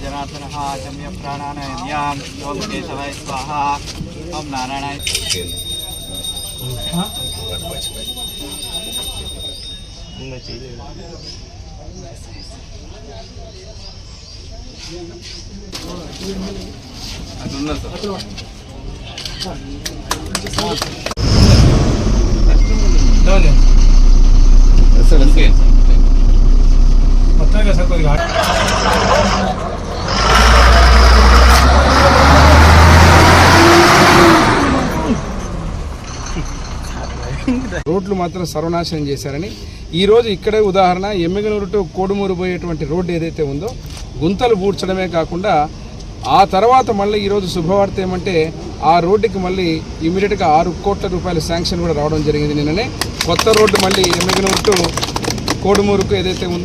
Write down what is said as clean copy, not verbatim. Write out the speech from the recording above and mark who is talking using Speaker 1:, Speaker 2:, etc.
Speaker 1: जनार्दनः आचम्य प्राणानायाम ओम केशवाय स्वाहा ओम नारायणाय
Speaker 2: మొత్తంగా సార్ కొద్దిగా
Speaker 3: రోడ్లు మాత్రం సర్వనాశనం చేశారని ఈరోజు ఇక్కడే ఉదాహరణ ఎమ్మిగనూరు టు కోడుమూరు పోయేటువంటి రోడ్డు ఏదైతే ఉందో గుంతలు పూడ్చడమే కాకుండా ఆ తర్వాత మళ్ళీ ఈరోజు శుభవార్త ఏమంటే ఆ రోడ్డుకి మళ్ళీ ఇమీడియట్గా 6 కోట్ల రూపాయల శాంక్షన్ కూడా రావడం జరిగింది నిన్ననే. కొత్త రోడ్డు మళ్ళీ ఎమ్మిగనూరు టు కోడుమూరుకు ఏదైతే ఉందో